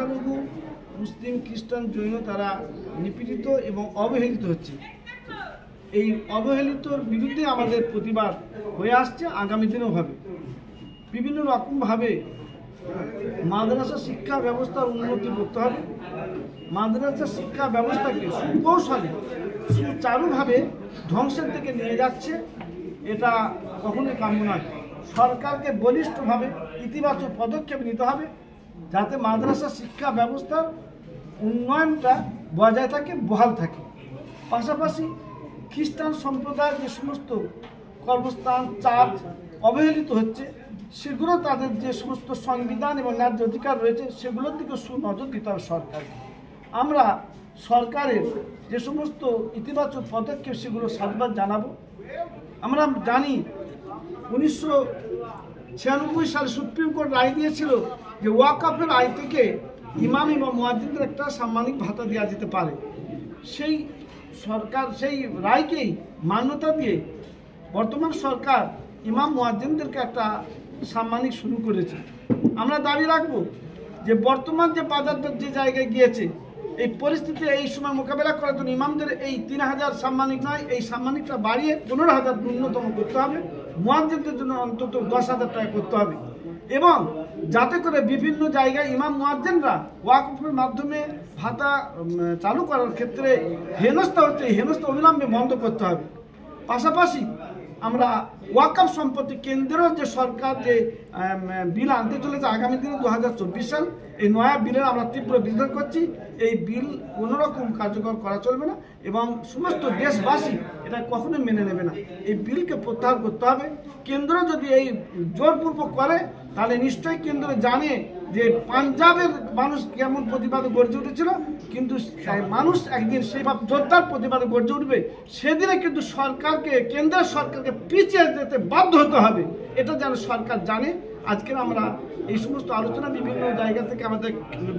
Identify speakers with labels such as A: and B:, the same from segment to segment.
A: সংখ্যালঘু মুসলিম খ্রিস্টান জৈন তারা নিপীড়িত এবং অবহেলিত হচ্ছে। এই অবহেলিতর বিরুদ্ধে আমাদের প্রতিবাদ হয়ে আসছে, আগামী দিনেও হবে। বিভিন্ন রকমভাবে মাদ্রাসা শিক্ষা ব্যবস্থার উন্নতি করতে হবে। মাদ্রাসা শিক্ষা ব্যবস্থাকে সুকৌশলে সুচারুভাবে ধ্বংসের দিকে নিয়ে যাচ্ছে, এটা কখনোই কাম্য নয়। সরকারকে বলিষ্ঠভাবে ইতিবাচক পদক্ষেপ নিতে হবে যাতে মাদ্রাসা শিক্ষা ব্যবস্থার উন্নয়নটা বজায় থাকে, বহাল থাকে। পাশাপাশি খ্রিস্টান সম্প্রদায়ের যে সমস্ত কর্মস্থান, চার্চ অবহেলিত হচ্ছে, সেগুলো তাদের যে সমস্ত সংবিধান এবং ন্যায্য অধিকার রয়েছে সেগুলোর দিকে সুনজর দিতে হবে সরকারকে। আমরা সরকারের যে সমস্ত ইতিবাচক পদক্ষেপ সেগুলো সাধুবাদ জানাবো। আমরা জানি 1996 সালে সুপ্রিম কোর্ট রায় দিয়েছিল যে ওয়াকফের আয় থেকে ইমাম এবং মুয়াজ্জিনদের একটা সাম্মানিক ভাতা দেওয়া যেতে পারে। সেই সরকার সেই রায়কেই মান্যতা দিয়ে বর্তমান সরকার ইমাম মুয়াজ্জিনদেরকে একটা সাম্মানিক শুরু করেছে। আমরা দাবি রাখবো যে বর্তমান যে বাজারটা যে জায়গায় গিয়েছে, এই পরিস্থিতি এই সময় মোকাবেলা করার জন্য ইমামদের এই 3000 সাম্মানিক নয়, এই সাম্মানিকটা বাড়িয়ে 15,000 ন্যূনতম করতে হবে। মুয়াজ্জিনদের জন্য অন্তত 10,000 টাকা করতে হবে, এবং যাতে করে বিভিন্ন জায়গায় ইমাম মুয়াজ্জিনরা ওয়াকফের মাধ্যমে ভাতা চালু করার ক্ষেত্রে হেনস্থা হচ্ছে, এই হেনস্থা অবিলম্বে বন্ধ করতে হবে। পাশাপাশি আমরা ওয়াকফ সম্পত্তি কেন্দ্রের যে সরকার যে বিল আনতে চলেছে আগামী দিনে 2024 সাল, এই নয়া বিলের আমরা তীব্র বিরোধিতা করছি। এই বিল কোনোরকম কার্যকর করা চলবে না এবং সমস্ত দেশবাসী এটা কখনোই মেনে নেবে না। এই বিলকে প্রত্যাহার করতে হবে। কেন্দ্র যদি এই জোরপূর্বক করে তাহলে নিশ্চয়ই কেন্দ্র জানে যে পাঞ্জাবের মানুষ কেমন প্রতিবাদে গর্জে উঠেছিল, কিন্তু মানুষ একদিন সেইভাবে জোরদার প্রতিবাদে গর্জে উঠবে। সেদিনে কিন্তু সরকারকে, কেন্দ্রের সরকারকে পিছিয়ে যেতে বাধ্য হতে হবে, এটা যেন সরকার জানে। আজকের আমরা এই সমস্ত আলোচনা বিভিন্ন জায়গা থেকে আমাদের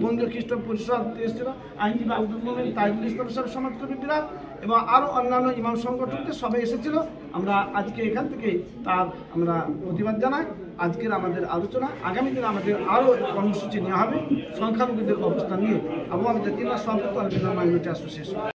A: বঙ্গীয় খ্রিস্টান পরিষদ এসেছিল, আইনজীবী আব্দুল মোমেন, তাইজুল ইসলাম সাহেব, সমাজকর্মীরা এবং আরও অন্যান্য ইমাম সংগঠনকে সবাই এসেছিল। আমরা আজকে এখান থেকে তার আমরা প্রতিবাদ জানাই। আজকের আমাদের আলোচনা, আগামী দিনে আমাদের আরও কর্মসূচি নেওয়া হবে সংখ্যালঘুদের অবস্থান নিয়ে। আবু আবদুল্লাহ সভাপতি মাইনরিটি অ্যাসোসিয়েশন।